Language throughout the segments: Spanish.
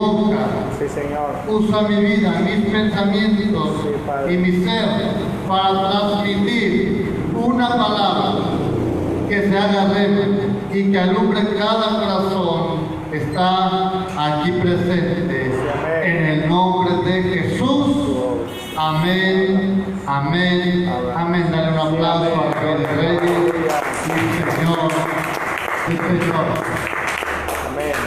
boca. Sí, Señor. Usa mi vida, mis pensamientos Sí, Padre. y mi ser para transmitir una palabra que se haga breve y que alumbre cada corazón que está aquí presente. Sí, amén. En el nombre de Jesús. Amén, amén, amén. Dale un aplauso al Rey de Reyes. Sí, Señor. Sí, Señor. Amén.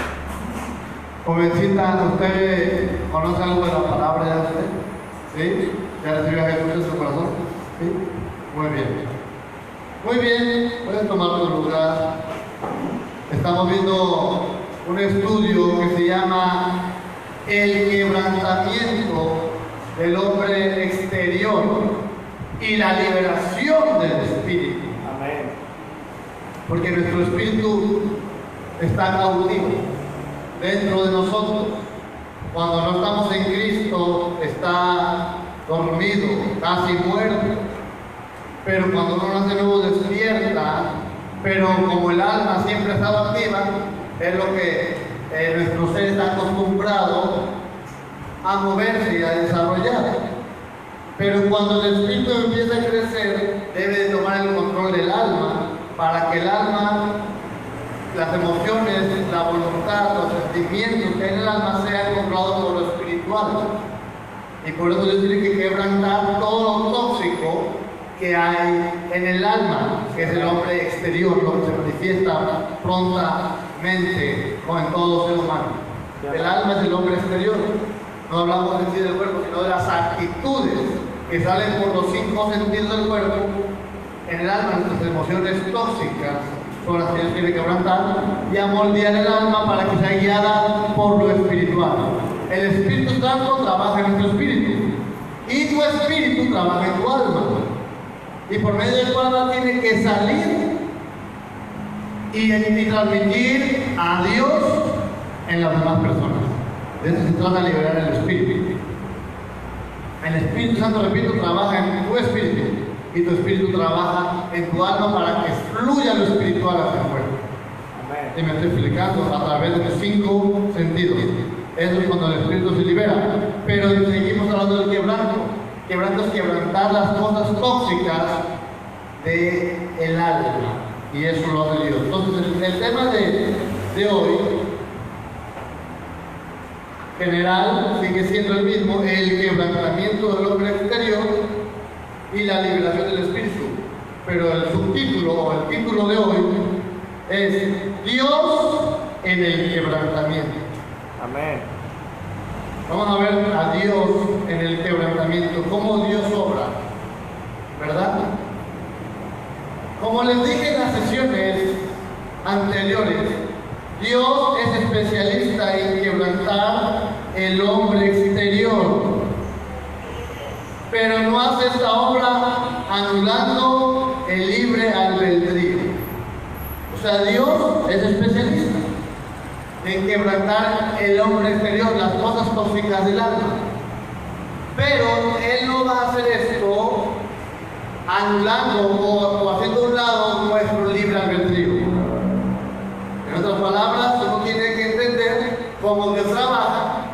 Jovencita, ¿usted conoce algo de la palabra de usted? ¿Sí? ¿Ya recibió a Jesús en su corazón? ¿Sí? Muy bien. Muy bien, puedes tomar tu lugar. Estamos viendo un estudio que se llama El quebrantamiento del hombre exterior y la liberación del espíritu. Amén. Porque nuestro espíritu está cautivo dentro de nosotros. Cuando no estamos en Cristo, está dormido, casi muerto. Pero cuando uno nace nuevo despierta, pero como el alma siempre ha estado activa, es lo que nuestro ser está acostumbrado a moverse y a desarrollar. Pero cuando el espíritu empieza a crecer, debe de tomar el control del alma para que el alma, las emociones, la voluntad, los sentimientos que hay en el alma sean controlados por lo espiritual. Y por eso Dios tiene que quebrantar todo lo tóxico que hay en el alma, que es el hombre exterior, lo que se manifiesta prontamente o en todo ser humano. El alma es el hombre exterior. No hablamos en sí del cuerpo, sino de las actitudes que salen por los 5 sentidos del cuerpo. En el alma, nuestras emociones tóxicas son las que Dios quiere quebrantar y amoldear el alma para que sea guiada por lo espiritual. El Espíritu Santo trabaja en nuestro espíritu y tu espíritu trabaja en tu alma. Y por medio del alma tiene que salir y transmitir a Dios en las demás personas. De eso se trata de liberar el espíritu. El Espíritu Santo, repito, trabaja en tu espíritu y tu espíritu trabaja en tu alma para que fluya lo espiritual hacia afuera. Amén. Y me estoy explicando a través de los 5 sentidos. Eso es cuando el espíritu se libera. Pero seguimos hablando del quebranto. Quebranto es quebrantar las cosas tóxicas del alma. Y eso lo hace Dios. Entonces, el tema de hoy general sigue siendo el mismo: el quebrantamiento del hombre exterior y la liberación del espíritu. Pero el subtítulo o el título de hoy es Dios en el quebrantamiento. Amén. Vamos a ver a Dios en el quebrantamiento, cómo Dios obra, ¿verdad? Como les dije en las sesiones anteriores, Dios es especialista en quebrantar el hombre exterior, pero no hace esta obra anulando el libre albedrío. O sea, Dios es especialista en quebrantar el hombre exterior, las cosas tóxicas del alma. Pero Él no va a hacer esto anulando o haciendo a un lado nuestro libre albedrío. En otras palabras, uno tiene que entender cómo Dios trabaja,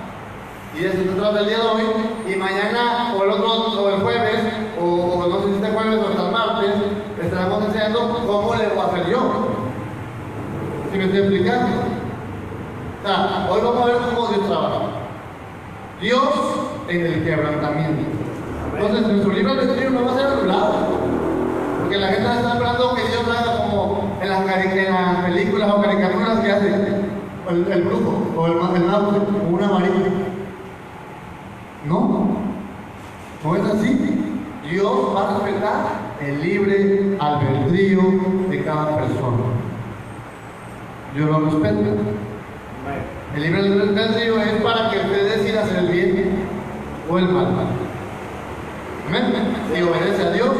y eso se trata el día de hoy, y mañana o el otro, o el jueves, o no sé si este jueves o hasta el martes, le estaremos enseñando cómo le voy a hacer yo. ¿Sí me estoy explicando? Hoy vamos a ver cómo Dios trabaja. Dios en el quebrantamiento. Entonces, nuestro libre albedrío no va a ser anulado. Porque la gente está esperando que Dios haga como en las películas o caricaturas que hace el brujo o el mago, o una varita. No es así. Dios va a respetar el libre albedrío de cada persona. Dios lo respeta. El libre albedrío es para que usted decida hacer el bien o el mal. Amén. Si obedece a Dios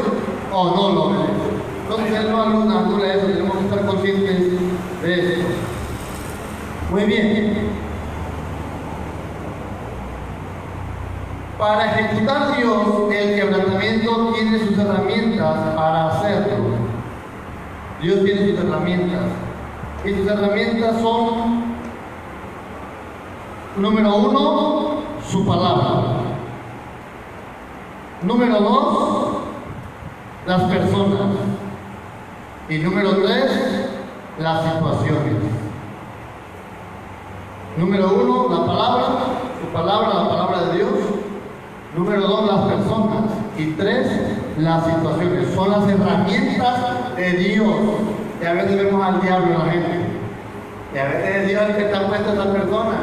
o no lo obedece. Entonces Él no anula eso, tenemos que estar conscientes de eso. Muy bien. Para ejecutar Dios el quebrantamiento tiene sus herramientas para hacerlo. Dios tiene sus herramientas. Y sus herramientas son Número 1, su palabra. Número 2, las personas. Y número 3, las situaciones. Número 1, la palabra, su palabra, la palabra de Dios. Número 2, las personas. Y 3, las situaciones. Son las herramientas de Dios. Y a veces vemos al diablo en la gente. Y a veces es Dios el que está puesto a esa persona.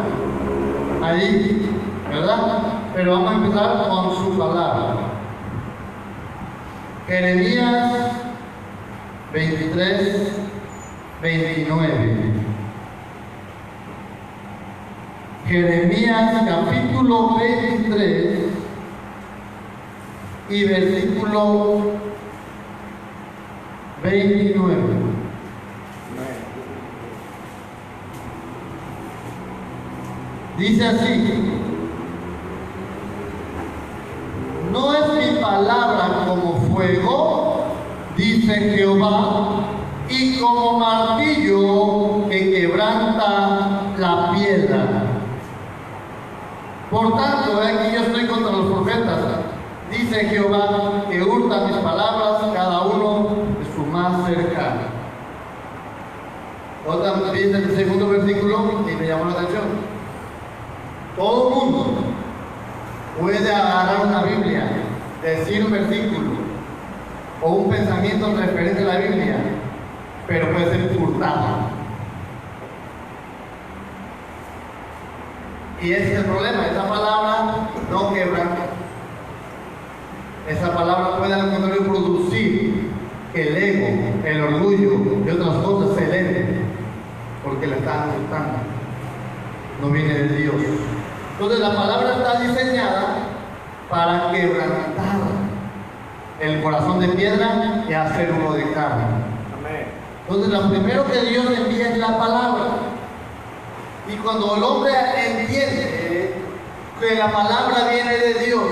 Ahí, ¿verdad? Pero vamos a empezar con su palabra. Jeremías 23, 29. Jeremías capítulo 23 y versículo 29. Dice así: no es mi palabra como fuego, dice Jehová, y como martillo que quebranta la piedra. Por tanto, aquí yo estoy contra los profetas, dice Jehová, que hurtan mis palabras, cada uno de su más cercano. Otra dice el segundo versículo y me llamó la atención. Todo mundo puede agarrar una Biblia, decir un versículo o un pensamiento referente a la Biblia, pero puede ser hurtado. Y ese es el problema, esa palabra no quebranta. Esa palabra puede al contrario producir que el ego, el orgullo y otras cosas se eleven, porque la están hurtando. No viene de Dios. Entonces la palabra está diseñada para quebrantar el corazón de piedra y hacerlo de carne. Amén. Entonces lo primero que Dios envía es la palabra. Y cuando el hombre entiende que la palabra viene de Dios,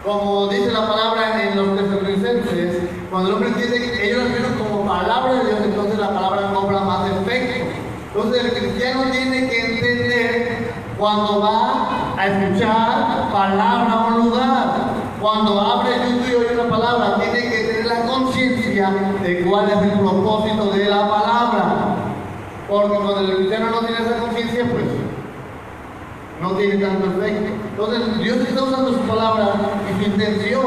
como dice la palabra en los Tesalonicenses, cuando el hombre entiende que ellos la vieron como palabra de Dios, entonces la palabra cobra más efecto. Entonces el cristiano tiene que entender cuando va a escuchar palabra a un lugar, cuando abre YouTube y oye una palabra, tiene que tener la conciencia de cuál es el propósito de la palabra. Porque cuando el cristiano no tiene esa conciencia, pues no tiene tanto efecto. Entonces Dios está usando su palabra y su intención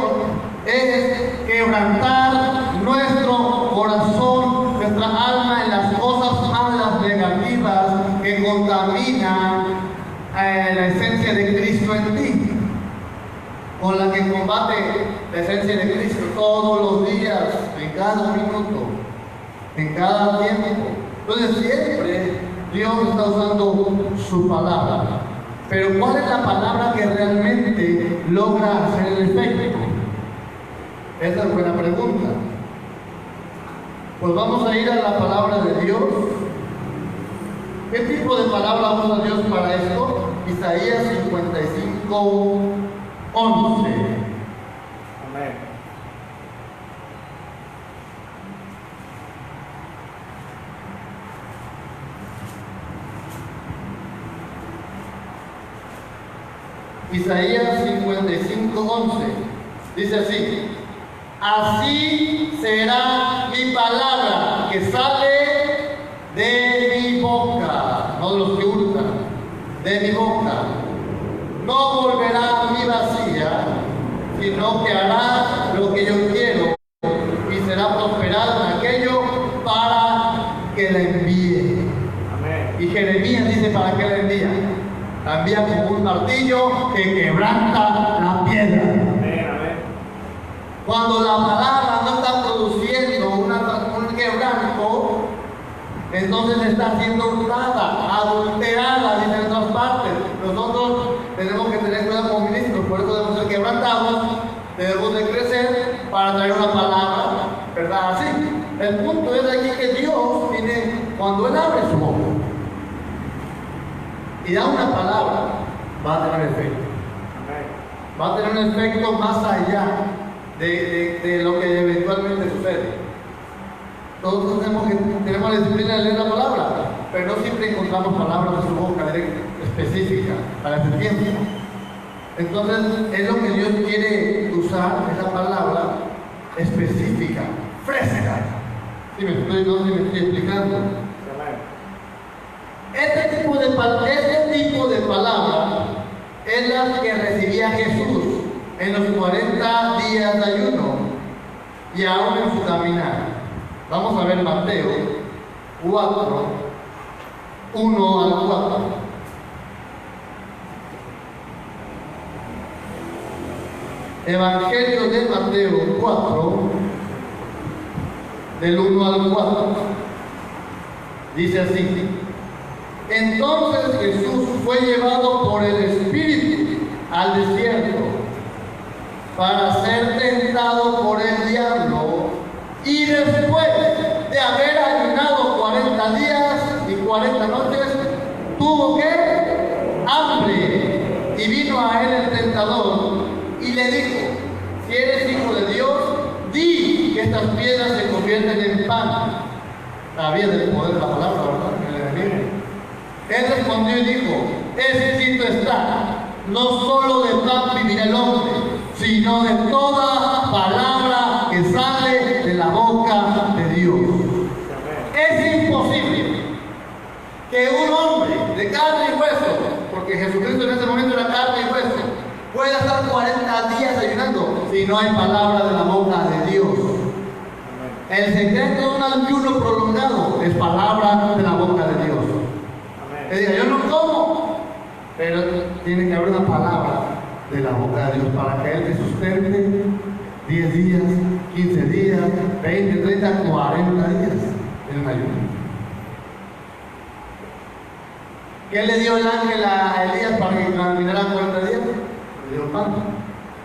es quebrantar nuestro corazón, nuestra alma en las cosas malas, negativas, que contaminan la esencia de Cristo en ti, con la que combate la esencia de Cristo todos los días, en cada minuto, en cada tiempo. Entonces siempre Dios está usando su palabra. Pero ¿cuál es la palabra que realmente logra hacer el efecto? Esa es buena pregunta. Pues vamos a ir a la palabra de Dios. ¿Qué tipo de palabra usa Dios para esto? Isaías 55, 11. Amén. Isaías 55, 11. Dice así: así será mi palabra que sale de mi boca, no de los que hurtan, de mi boca. No volverá a mí vacía, sino que hará lo que yo quiero y será prosperado en aquello para que la envíe. Amén. Y Jeremías dice: ¿para qué la envía? La envía como un martillo que quebranta la piedra. Amén. Amén. Cuando la palabra no está produciendo un quebranto, entonces está siendo hurtada, adulterada, dice en otras partes. Nosotros tenemos que tener cuidado como ministros, por eso debemos ser quebrantados, debemos de crecer para traer una palabra, ¿verdad? Así. El punto es aquí que Dios tiene, cuando Él abre su boca y da una palabra, va a tener efecto. Amén. Va a tener un efecto más allá de lo que eventualmente sucede. Todos tenemos la disciplina de leer la palabra. pero no siempre encontramos palabras de su boca específicas para ese tiempo. Entonces, es lo que Dios quiere usar, esa palabra específica, fresca. ¿Sí me estoy explicando? Amén. Este tipo de palabra es la que recibía Jesús en los 40 días de ayuno y aún en su caminar. Vamos a ver Mateo 4, 1 al 4. Evangelio de Mateo 4, del 1 al 4. Dice así: entonces Jesús fue llevado por el Espíritu al desierto para ser tentado por el diablo, y después de haber ayunado 40 días y 40 noches, tuvo que hambre, y vino a él el tentador y le dijo: si eres hijo de Dios, di que estas piedras se convierten en pan. Había del poder de la palabra, ¿verdad? En el enemigo. Él respondió y dijo: escrito está, no solo de pan vivirá el hombre, sino de toda palabra que sale de la boca de Dios. Es imposible que un hombre de carne y hueso, porque Jesucristo en ese momento era carne y hueso, pueda estar 40 días ayunando si no hay palabra de la boca de Dios. El secreto de un ayuno prolongado es palabra de la boca de Dios. Que diga: yo no como, pero tiene que haber una palabra de la boca de Dios para que Él te sustente 10 días, 15 días, 20, 30, 40 días en un ayuno. ¿Qué le dio el ángel a Elías para que caminara 40 días? Le dio pan.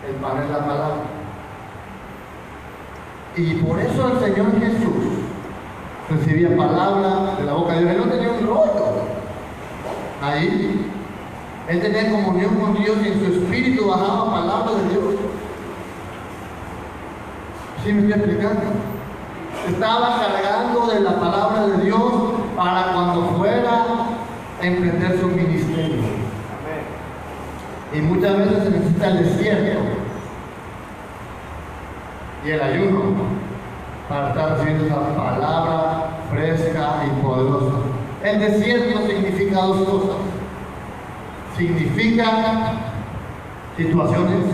El pan es la palabra. Y por eso el Señor Jesús recibía palabra de la boca de Dios. Él no tenía un rollo ahí. Él tenía comunión con Dios y en su espíritu bajaba palabra de Dios. ¿Sí me estoy explicando? Estaba cargando de la palabra de Dios para cuando fuera a emprender su ministerio. Y muchas veces se necesita el desierto y el ayuno para estar recibiendo esa palabra fresca y poderosa. El desierto significa dos cosas. Significa situaciones,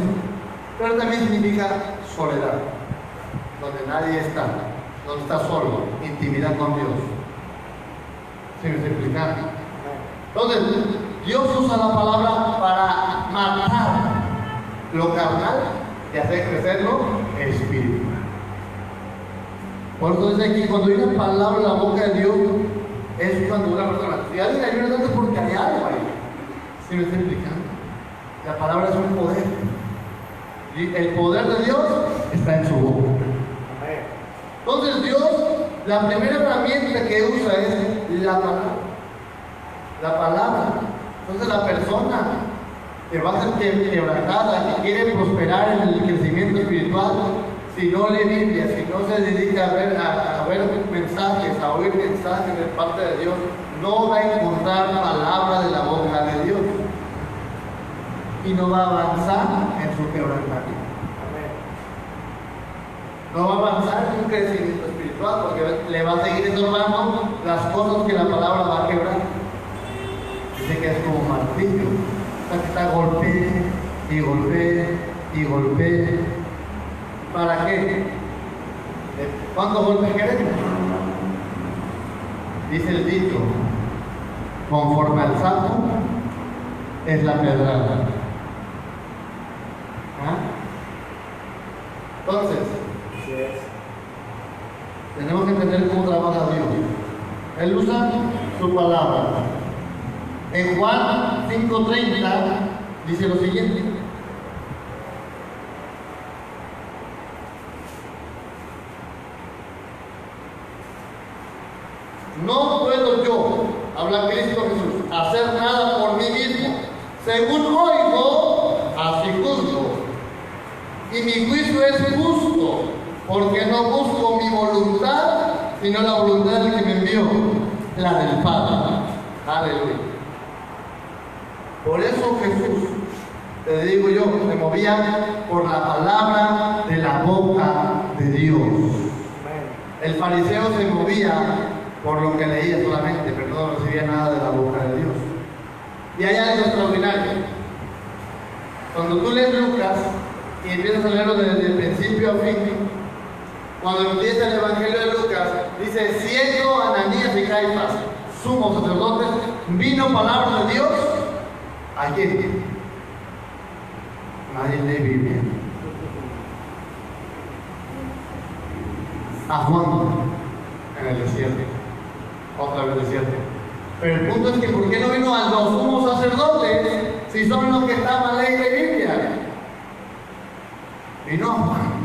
pero también significa soledad, donde nadie está, donde está solo, intimidad con Dios. ¿Sí me estoy explicando? Entonces, Dios usa la palabra para matar lo carnal y hacer crecerlo espiritual. Por eso dice aquí, cuando hay una palabra en la boca de Dios, es cuando una persona, si alguien ayuda tanto porque hay algo ahí. ¿Sí me estoy explicando? La palabra es un poder. Y el poder de Dios está en su boca. Entonces Dios, la primera herramienta que usa es la palabra. La palabra. Entonces la persona que va a ser quebrantada, que quiere prosperar en el crecimiento espiritual, si no lee Biblia, si no se dedica a ver mensajes, a oír mensajes de parte de Dios, no va a encontrar palabra de la boca de Dios y no va a avanzar en su quebrantamiento. No va a avanzar en un crecimiento espiritual porque le va a seguir estorbando las cosas que la palabra va a quebrar. Dice que es como martillo, que está golpee y golpee y golpee. ¿Para qué? ¿Cuántos golpes queremos? Dice el dicho: conforme al sapo es la pedrada. ¿Ah? Entonces, tenemos que entender cómo trabaja Dios. Él usa su palabra. En Juan 5:30 dice lo siguiente: no puedo yo, habla Cristo Jesús, hacer nada por mí mismo. Según oigo, así juzgo. Y mi juicio es justo, porque no busco mi voluntad, sino la voluntad del que me envió. la del Padre. Aleluya. Por eso Jesús, te digo yo, se movía por la palabra de la boca de Dios. Amén. El fariseo se movía por lo que leía solamente, pero no recibía nada de la boca de Dios. Y hay algo extraordinario. Cuando tú lees Lucas y empiezas a leerlo desde el principio a fin, cuando empieza el Evangelio de Lucas, dice, siendo Ananías y Caifás sumos sacerdotes, vino palabra de Dios. ¿A quién? Nadie lee Biblia. A Juan en el desierto. Otra vez desierto. Pero el punto es que ¿por qué no vino a los sumos sacerdotes si son los que estaban leyendo Biblia? Vino a Juan.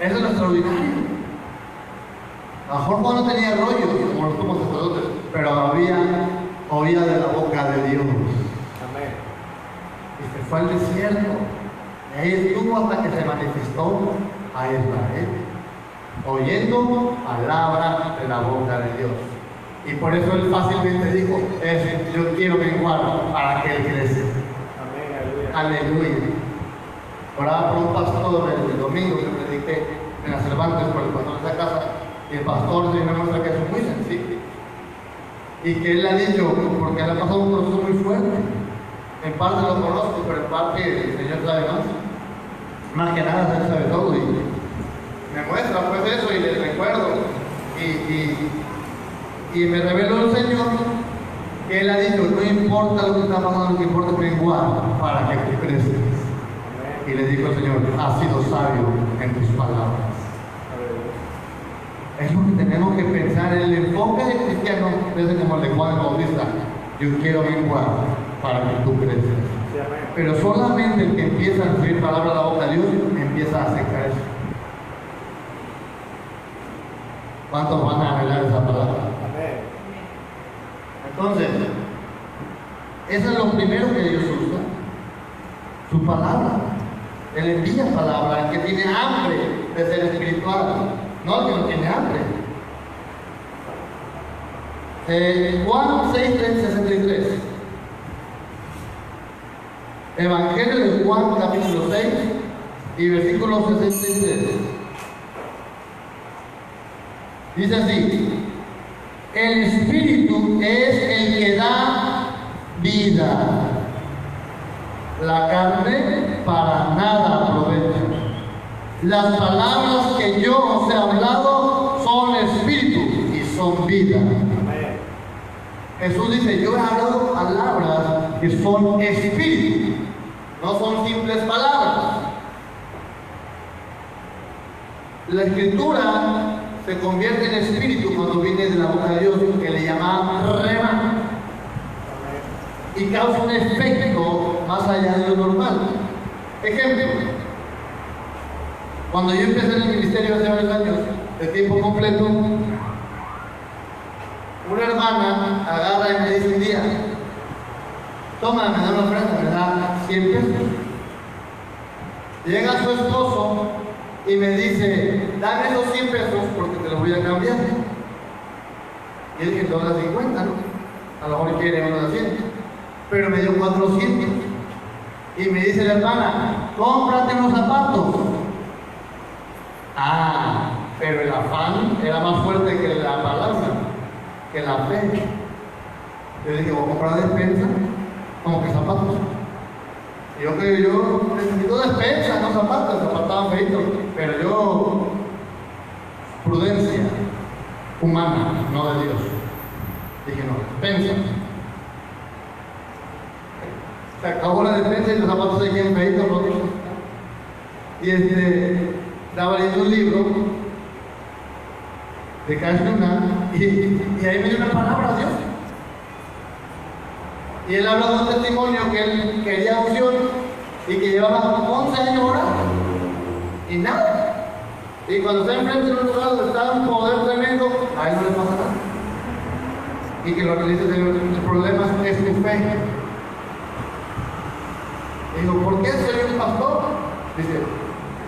Eso es lo extraordinario. A lo mejor Juan no tenía rollo como los sumos sacerdotes, pero oía de la boca de Dios. Amén. Y se fue al desierto. Y ahí estuvo hasta que se manifestó a Israel, oyendo palabra de la boca de Dios. Y por eso él fácilmente dijo, yo quiero menguar para que él crezca. Amén. Aleluya. Aleluya. Oraba por un pastor el domingo que prediqué en las Cervantes por el pastor de esa casa, y el pastor se me muestra que es muy sencillo. Y que él ha dicho, porque le ha pasado un proceso muy fuerte. En parte lo conozco, pero en parte el Señor sabe más. Más que nada, Él sabe todo. Y me muestra pues eso y le recuerdo. Y me reveló el Señor que Él ha dicho, no importa lo que está pasando, lo que importa es menguar para que tú crezcas. Y le dijo el Señor, has sido sabio en tus palabras. Es lo que tenemos que pensar. El enfoque del cristiano es como el de Juan el Bautista. Yo quiero menguar para que tú crezcas. Sí, amén. Pero solamente el que empieza a recibir palabra de la boca de Dios empieza a secar eso. ¿Cuántos van a anhelar esa palabra? Amén. Entonces, eso es lo primero que Dios usa. Su palabra. Él envía palabra al que tiene hambre de ser espiritual, no al que no tiene hambre. Juan 6:63. Evangelio de Juan, capítulo 6 y versículo 63. Dice así: el Espíritu es el que da vida. La carne para nada aprovecha. Las palabras que yo os he hablado son espíritu y son vida. Amén. Jesús dice, yo he hablado palabras que son espíritu, no son simples palabras. La escritura se convierte en espíritu cuando viene de la boca de Dios, que le llama rema, y causa un efecto más allá de lo normal. Ejemplo, cuando yo empecé en el ministerio hace varios años, de tiempo completo, una hermana agarra y me dice un día, toma, me da una ofrenda, me da 100 pesos. Llega su esposo y me dice, dame esos 100 pesos porque te los voy a cambiar. Y yo dije, entonces 50, ¿no? A lo mejor quiere uno de 100. Pero me dio 400. Y me dice la hermana, cómprate unos zapatos. Ah, pero el afán era más fuerte que la palabra, que la fe. Yo dije, voy a comprar despensa, como que zapatos. Y yo creo, yo necesito despensa, no zapatos, zapatos estaban feitos. Pero yo, prudencia humana, no de Dios. Dije, no, despensa. Se acabó la despensa y los zapatos seguían feitos, rotos. Y estaba leyendo un libro de Cash Luna y ahí me dio una palabra a Dios. Y él habla de un testimonio que él quería unción y que llevaba 11 años orando y nada. Y cuando se enfrenta en un lugar donde está un poder tremendo, a él no le pasa nada. Y que lo que dice el Señor, el problema es tu fe. Digo, ¿por qué soy un pastor? Dice,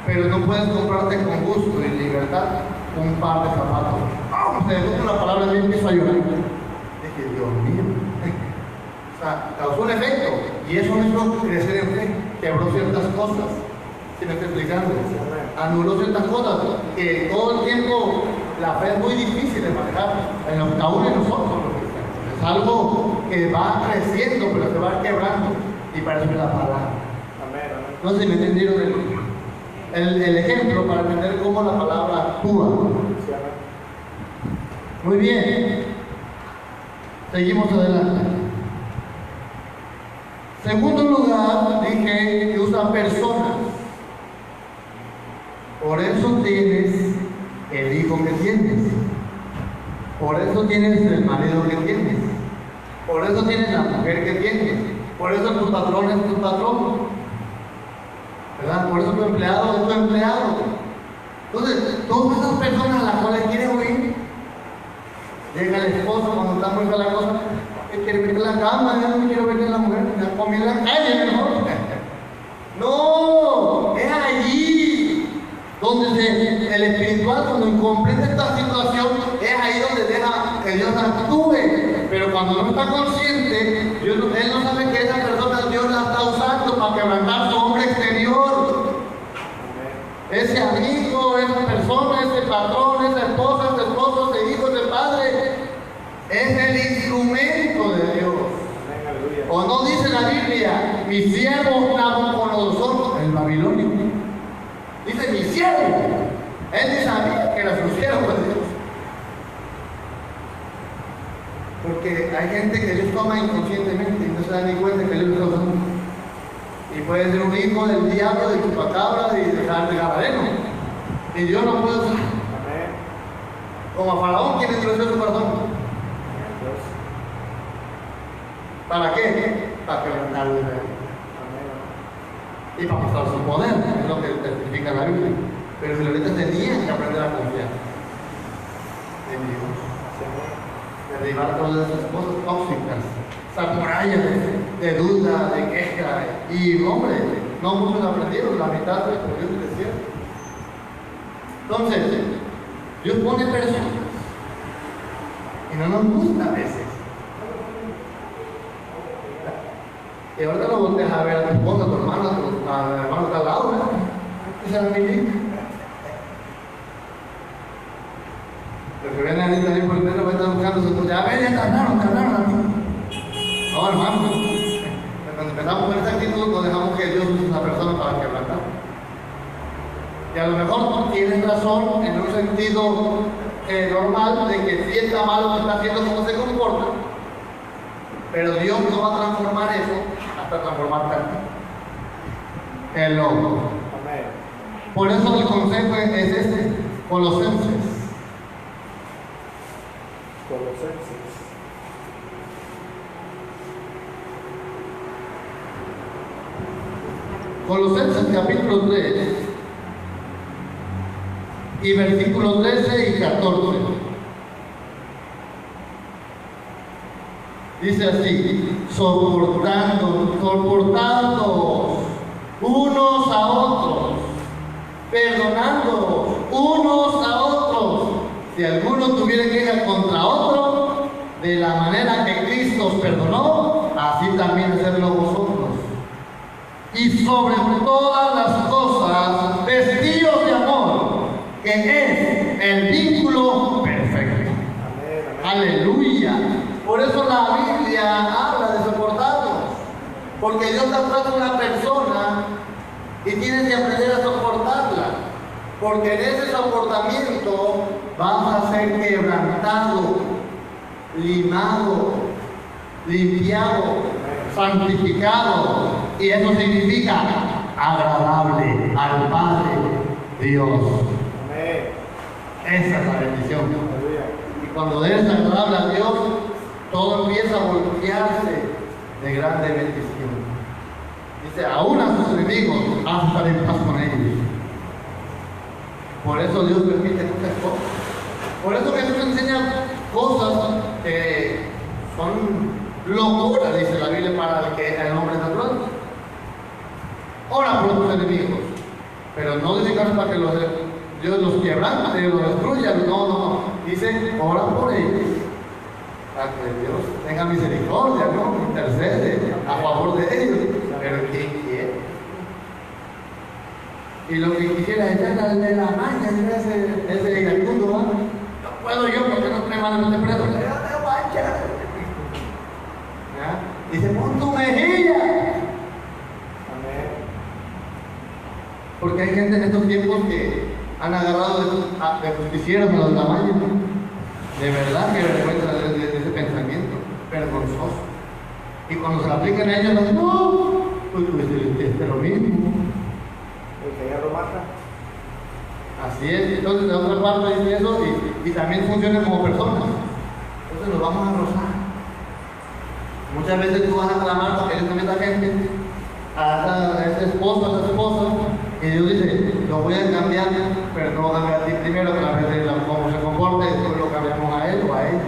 pero no puedes comprarte con gusto y libertad un par de zapatos. Se me una palabra y empiezo a llorar. Dije, Dios mío. O sea, causó un efecto y eso me hizo crecer en fe, quebró ciertas cosas. ¿Sí me estoy explicando? Anuló ciertas cosas que todo el tiempo la fe es muy difícil de manejar, aún en nosotros los cristianos. Es algo que va creciendo, pero se va quebrando y para eso es la palabra. No sé si me entendieron el ejemplo para entender cómo la palabra actúa. Muy bien. Seguimos adelante. Segundo lugar, dije que usa personas. Por eso tienes el hijo que tienes. Por eso tienes el marido que tienes. Por eso tienes la mujer que tienes. Por eso tu patrón es tu patrón. ¿Verdad? Por eso tu empleado es tu empleado. Entonces, todas esas personas a las cuales quieres oír, llega el esposo cuando está muy mala la cosa, que quiere venir a la cama, yo no quiero venir a la mujer, me comí en la calle mejor. No, es allí donde el espiritual, cuando comprende esta situación, es ahí donde deja que Dios actúe. Pero cuando no está consciente, él no sabe que esa persona Dios la está usando para quebrantar su hombre exterior. Ese amigo, esa persona, ese patrón, esa esposa, ese esposo, ese hijo, ese padre, es el instrumento de Dios. O no dice la Biblia, mi siervo Nabucodonosor, el babilonio. Dice mi siervo. Él ni sabía que era su siervo de Dios. Porque hay gente que Dios toma inconscientemente y no se da ni cuenta que Dios lo está usando. Y puede ser un hijo del diablo, de chupacabra y de gadareno. Y Dios no puede usar. Como a Faraón, quien endureció su corazón. ¿Para qué? Para quebrantar de Israel. Y para mostrar su poder, es lo que testifica la Biblia. Pero los israelitas tenían que aprender a confiar en Dios. Derribar todas esas cosas tóxicas, esas murallas de duda, de queja. Y hombre, no muchos aprendieron, la mitad de Dios del desierto. Entonces, Dios pone personas y no nos gusta a veces. Y ahorita lo volteas a ver a tu esposa, a tu hermano, a tu hermano está al lado, ¿verdad? Esa es mi hija. Los que ven a alguien también por el medio, están buscando su esposa. A ver, ya te hablaron a mí. No, hermano. Cuando empezamos con esta actitud, no dejamos que Dios use una persona para quebrantar. Y a lo mejor tienes razón en un sentido normal de que si está mal lo que está haciendo, cómo se comporta. Pero Dios no va a transformar eso hasta transformarte a ti. El hombre. Por eso el consejo es este, Colosenses. Colosenses capítulo 3 y versículos 13 y 14. Dice así, soportando unos a otros, perdonándonos unos a otros, si alguno tuviera queja contra otro, de la manera que Cristo os perdonó, así también hacedlo vosotros. Y sobre todas las cosas, vestidos de amor, que es el vínculo perfecto. Aleluya. Por eso la Biblia habla de soportarnos, porque Dios te trata a una persona y tienes que aprender a soportarla, porque en ese soportamiento vas a ser quebrantado, limado, limpiado, santificado, y eso significa agradable al Padre Dios. Esa es la bendición. Y cuando eres agradable a Dios, todo empieza a voltearse de grande bendición. Dice, aún a sus enemigos, vas a estar en paz con ellos. Por eso Dios permite muchas cosas. Por eso Jesús enseña cosas que son locura, dice la Biblia, para el hombre natural. Ora por tus enemigos. Pero no dice que para que Dios los quebrante, los destruya, no. Dice, ora por ellos, para que Dios tenga misericordia, ¿no? Intercede a favor de ellos. Pero ¿quién quiere? Y lo que quisiera es echarle la maña, ese iracundo, ¿no? No puedo yo porque no me mandan de preso. Dice, pon tu mejilla. Amén. Porque hay gente en estos tiempos que han agarrado de justicieros a los tamaños, ¿no? De verdad que vergüenza de ese pensamiento, vergonzoso. Y cuando se lo aplican a ellos, no, pues lo mismo. El que ya lo mata. Así es, entonces de otra parte dice eso y también funciona como personas. Entonces nos vamos a rozar. Muchas veces tú vas a clamar porque eres también la gente, a ese esposo, a esa esposa, y Dios dice, lo voy a cambiar, pero no voy a cambiar a ti primero, que a veces cómo se comporte, después lo cambiamos a él o a ella.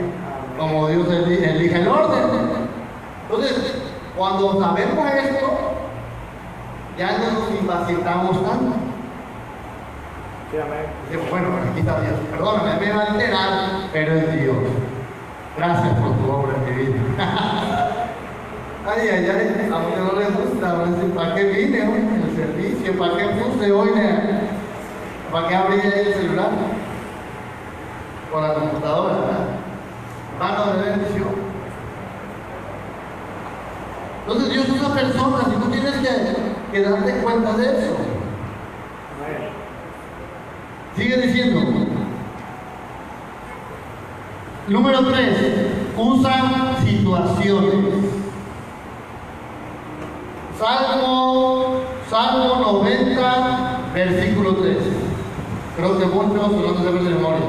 Como Dios elige el orden. Entonces, cuando sabemos esto, ya no nos impacientamos tanto. Sí, amén. Digo, bueno, aquí está Dios. Perdóname, me va a enterar, pero es Dios. Gracias por tu obra en mi vida. Ay, a uno no le gusta, ¿para qué vine hoy en el servicio? ¿Para qué puse hoy? ¿Para qué abrí el celular? Con la computadora, ¿verdad? Mano de bendición. Entonces Dios usa personas y tú tienes que darte cuenta de eso. Amén. Sigue diciendo. Número 3. Usa situaciones. Salmo 90, versículo 3. Creo que muchos no se saben de memoria.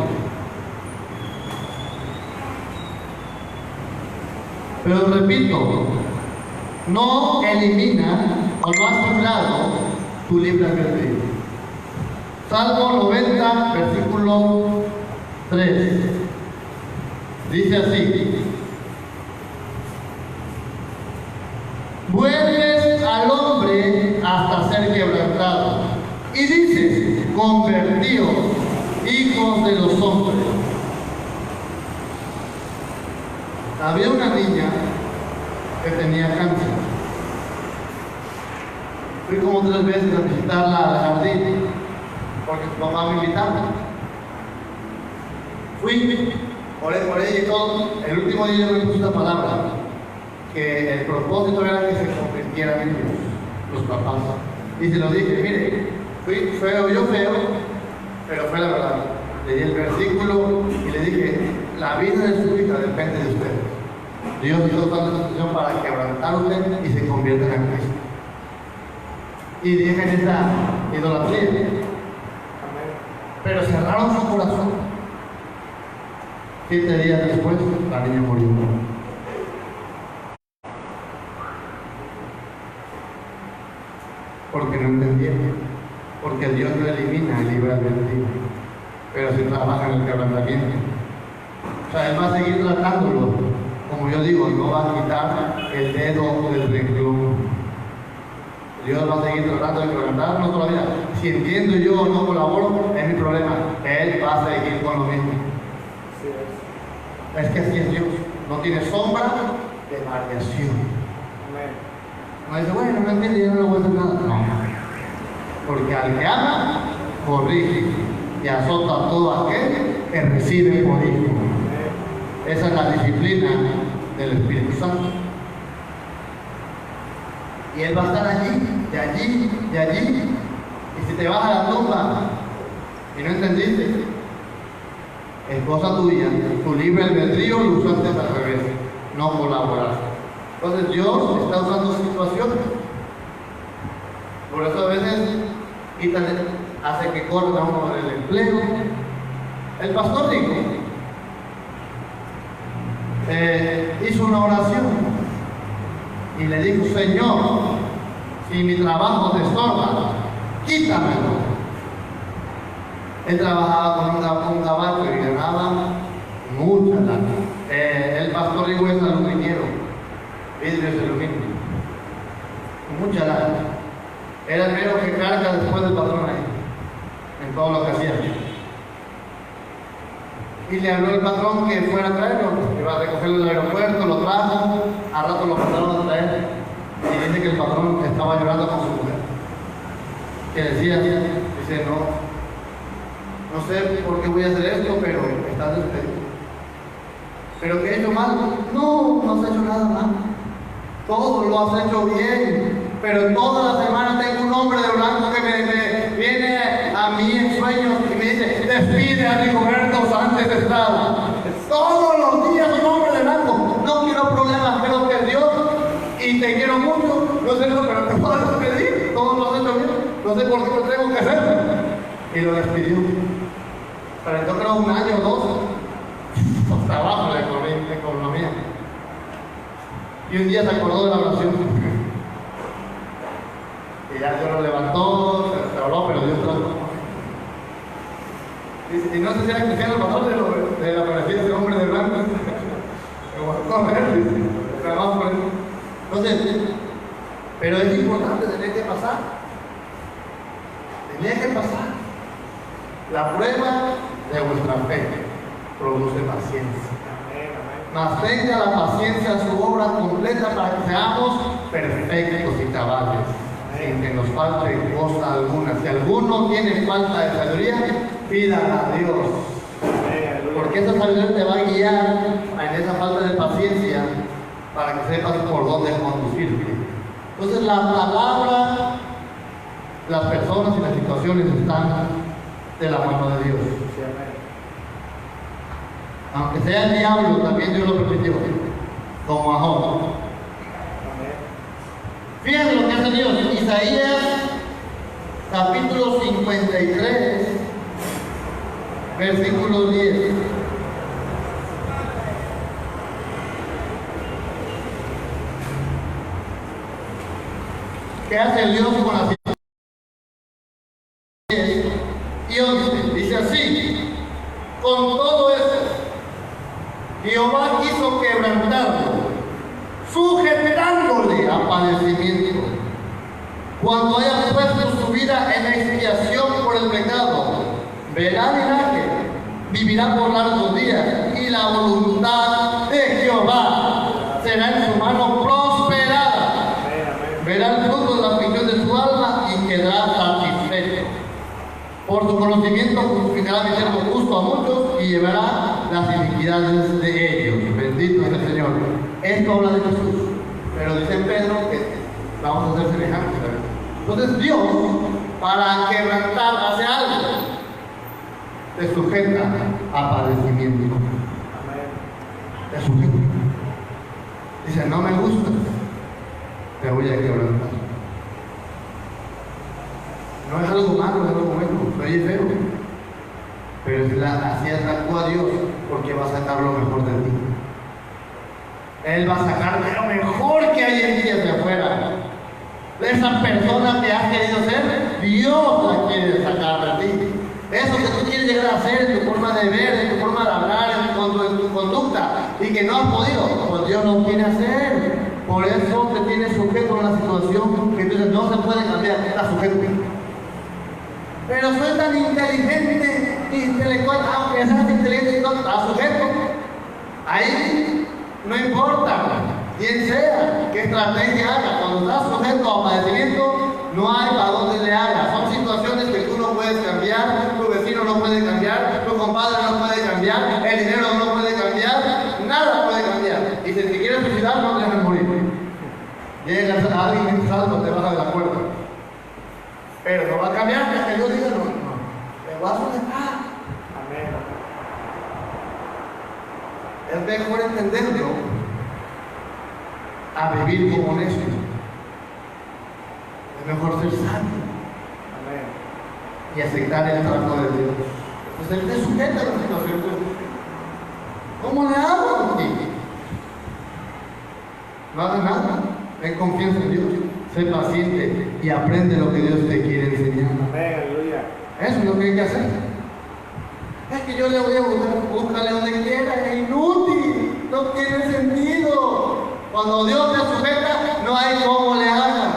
Pero repito, no elimina o no has anulado tu libre albedrío. Salmo 90, versículo 3. Dice así: vuelves al hombre hasta ser quebrantado. Y dices, convertíos, hijos de los hombres. Había una niña que tenía cáncer. Fui como 3 veces a visitarla al jardín, porque su papá me invitaba. Fui, oré por ella y todo. El último día me puse una palabra, que el propósito era que se convirtieran en Dios, los papás. Y se lo dije, mire, fui feo, pero fue la verdad. Le di el versículo y le dije, la vida de su hija depende de ustedes. Dios hizo tanta situación para quebrantar a usted y se conviertan en Cristo. Y dejen esa idolatría. Amén. Pero cerraron su corazón. 7 días después, la niña murió. Porque no entendieron, porque Dios no elimina el libre albedrío, pero sí trabaja en el quebrantamiento. O sea, Él va a seguir tratándolo, como yo digo, no va a quitar el dedo del renglón. Dios va a seguir tratando de quebrantarnos todavía. Si entiendo yo o no colaboro, es mi problema. Él va a seguir con lo mismo. Sí, Es que así es Dios, no tiene sombra de variación. amén. No dice, bueno, no entiende, yo no le voy a hacer nada. No. Porque al que ama, corrige y azota a todo aquel que recibe por hijo. Esa es la disciplina del Espíritu Santo. Y Él va a estar allí, de allí, de allí. Y si te vas a la tumba y no entendiste, es cosa tuya. Tu libre albedrío lo usaste al revés, no colaboraste. Entonces Dios está usando situaciones. Por eso a veces hace que corta uno el empleo. El pastor dijo, hizo una oración y le dijo, Señor, si mi trabajo te estorba, quítamelo. Él trabajaba con un caballo y ganaba mucha lana. El pastor dijo es aluminiero, vidrios de aluminio, mucha lana. Era el primero que carga después del patrón ahí. en todo lo que hacía. Y le habló el patrón que fuera a traerlo, iba a recogerlo del aeropuerto, lo trajo, a rato lo mandaron a traer. Y dice que el patrón estaba llorando con su mujer. Que decía, dice, no sé por qué voy a hacer esto, pero estás despedido. ¿Pero qué he hecho mal? No has hecho nada mal. Todo lo has hecho bien. Pero toda la semana tengo un hombre de blanco que me viene a mí en sueños y me dice, despide a Rigoberto Sánchez de Estrada. Todos los días un hombre de blanco. No quiero problemas, creo que es Dios y te quiero mucho. No sé eso, pero te puedo despedir. Todo lo has hecho bien. No sé por qué lo tengo que hacer. Y lo despidió. Pero yo creo 1 año o 2 por trabajo de economía. Y un día se acordó de la oración. Y ya Dios lo levantó, se habló, pero Dios trató. Y no sé si era cristiano el pastor de la parecida ese hombre de blanco. Me gustó ver, dice. Entonces, pero es importante, tenía que pasar. Tenía que pasar. La prueba de vuestra fe produce paciencia. Mas tenga la paciencia su obra completa para que seamos perfectos y cabales, sin que nos falte cosa alguna. Si alguno tiene falta de sabiduría, pídala a Dios. Porque esa sabiduría te va a guiar en esa falta de paciencia para que sepas por dónde conducirte. Entonces la palabra, las personas y las situaciones están de la mano de Dios. Aunque sea el diablo, también Dios lo permitió, como a Job. Fíjense lo que hace Dios. Isaías, capítulo 53, versículo 10. ¿Qué hace Dios con la situación? Y 11, dice así: con todo eso, Jehová quiso quebrantarlo, sujetándole a padecimiento. Cuando haya puesto su vida en expiación por el pecado, verá linaje, vivirá por largos días, y la voluntad de Jehová será en su mano prosperada. Verá el fruto de la aflicción de su alma y quedará satisfecho. Por su conocimiento justificará mi siervo justo a muchos y llevará las iniquidades de ellos. Bendito es el Señor. Esto habla de Jesús. Pero dice Pedro que vamos a ser semejantes. Entonces Dios, para quebrantar, hace algo. Te sujeta a padecimiento. Te sujeta. Dice, no me gusta, te voy a quebrantar. No es algo malo, es algo bueno, no es feo. Pero así actúa Dios, porque va a sacar lo mejor de ti. Él va a sacar lo mejor que hay en ti hacia afuera. De esa persona que has querido ser, Dios la quiere sacar de ti. Eso que tú quieres llegar a hacer en tu forma de ver, en tu forma de hablar, en tu conducta, y que no has podido, pues Dios lo quiere hacer. Por eso te tienes sujeto a una situación que tú dices, no se puede cambiar, está sujeto. Pero soy tan inteligente, intelectual, aunque seas inteligente y no estás sujeto. Ahí no importa quién sea, qué estrategia haga. Cuando estás sujeto a padecimiento, no hay para dónde le hagas. Son situaciones que tú no puedes cambiar, tu vecino no puede cambiar, tu compadre no puede cambiar, el dinero no puede cambiar, nada puede cambiar. Y si te quieres suicidar, no te dejes morir. Llegas a alguien salvo, te baja de la puerta. Pero no va a cambiar hasta que Dios diga no. Te vas a sujetar. Amén. Es mejor entenderlo a vivir como honesto. Es mejor ser santo. Amén. Y aceptar el trato de Dios. Entonces Él te sujeta a la situación. ¿Cómo le hago contigo? No hagas nada. Ten confianza en Dios. Sé paciente y aprende lo que Dios te quiere enseñar. Amén, aleluya. Eso es lo que hay que hacer. Es que yo le voy a buscarle donde quiera, es inútil, no tiene sentido. Cuando Dios te sujeta, no hay cómo le hagas.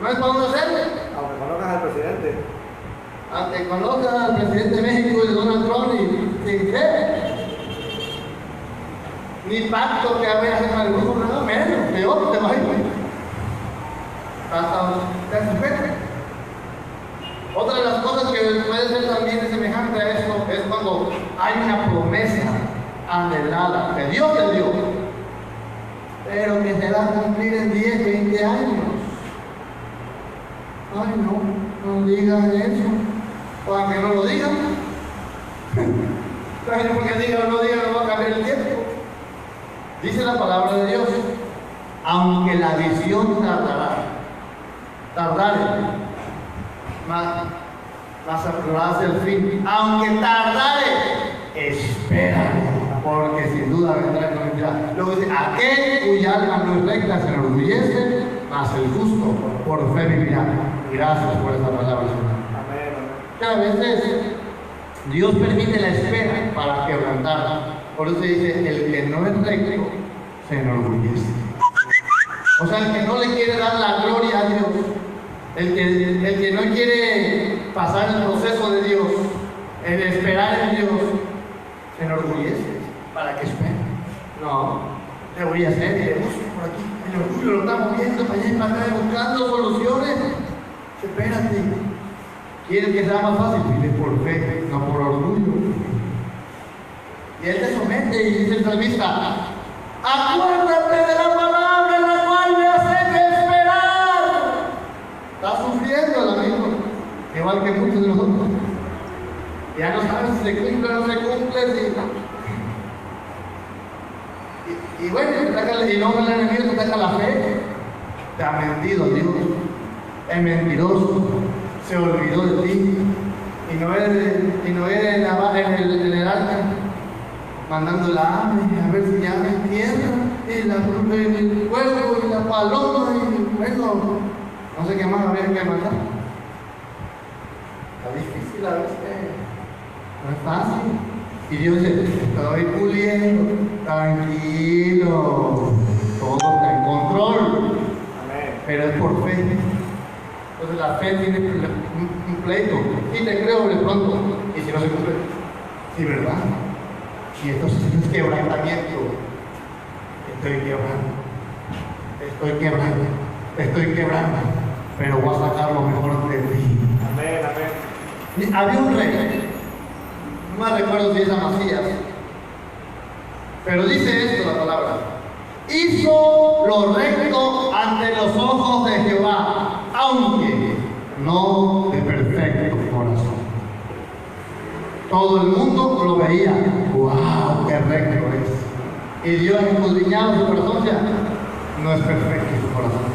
No hay cómo hacerle. Aunque conozcas al que conozca al presidente de México y de Donald Trump y sin fe. Ni pacto que había en alguno, nada menos, peor, te imaginas. Hasta fe. Otra de las cosas que puede ser también semejante a esto es cuando hay una promesa anhelada que Dios te dio, pero que se va a cumplir en 10, 20 años. Ay, no digan eso, o aunque no lo digan. Porque digan o no digan, no va a cambiar el tiempo. Dice la palabra de Dios, aunque la visión tardare, más apurarás el fin. Aunque tardare, espera, porque sin duda vendrá con mentira. Luego dice, aquel cuya alma no es recta se enorgullece, mas el justo por fe vivirá. Gracias por esta palabra, Señor. Amén. Que a veces Dios permite la espera para quebrantar. Por eso dice, el que no es recto se enorgullece. O sea, el que no le quiere dar la gloria a Dios, el que no quiere pasar el proceso de Dios, el esperar en Dios, se enorgullece. ¿Para qué espera? No, le voy a hacer y le busco por aquí. El orgullo lo está moviendo para allá y para acá, buscando soluciones. Espérate. ¿Quieres que sea más fácil? Pide por fe, no por orgullo. Y él te somete y dice el salmista, acuérdate de la palabra en la cual me hace que esperar. Está sufriendo el amigo, igual que muchos de nosotros. Ya no sabes si se cumple o no se cumple. Y bueno, y no el enemigo te ataca la fe. Te ha mentido Dios. Es mentiroso. Se olvidó de ti. Y no eres en el arca mandando la ave a ver si ya hay tierra y el cuervo y la paloma y bueno, no sé qué más había que mandar. Está difícil a veces, no es fácil. Y Dios dice, estoy puliendo, tranquilo, todo está en control. Amén. Pero es por fe. Entonces la fe tiene un pleito. Y te creo de pronto. Y si no se cumple, sí, ¿verdad? Y entonces es quebrantamiento. Estoy quebrando. Pero voy a sacar lo mejor de ti. Amén, amén. Había un rey. No me recuerdo si es Amasías. Pero dice esto la palabra. Hizo lo recto ante los ojos de Jehová, aunque no de perfecto corazón. Todo el mundo lo veía. ¡Wow! ¡Qué recto es! Y Dios escudriñaba su corazón, ya no es perfecto su corazón.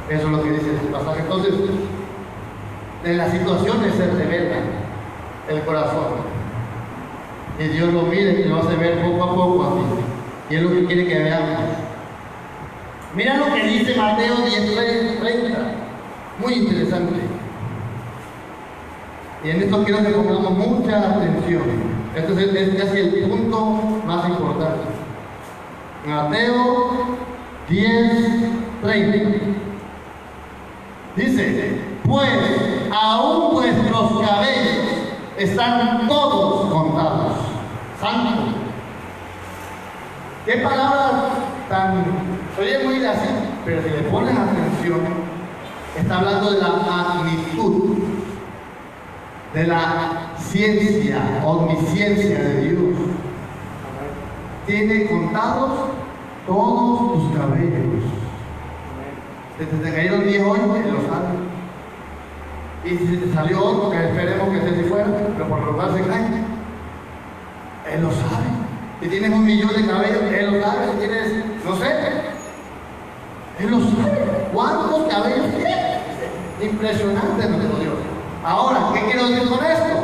Eso es lo que dice este pasaje. Entonces, en las situaciones se revela el corazón. Y Dios lo mira y lo hace ver poco a poco a ti. Y es lo que quiere que veamos. Mira lo que dice Mateo 10:30. Muy interesante. Y en esto quiero que pongamos mucha atención. Este es casi el punto más importante. Mateo 10:30. Dice, pues aún vuestros cabellos están todos contados. Santo. ¿Qué palabras tan... Oye, muy así, pero si le pones atención, está hablando de la magnitud, de la ciencia, omnisciencia de Dios. Tiene contados todos tus cabellos. Te cayeron 10 hoy, Él lo sabe. Y si te salió otro, que esperemos que esté si fuera, pero por robar se cae, Él lo sabe. Si tienes 1 millón de cabellos, Él lo sabe. Si tienes, no sé, Él lo sabe. ¿Cuántos cabellos tienes? Impresionante nuestro Dios. Ahora, ¿qué quiero decir con esto?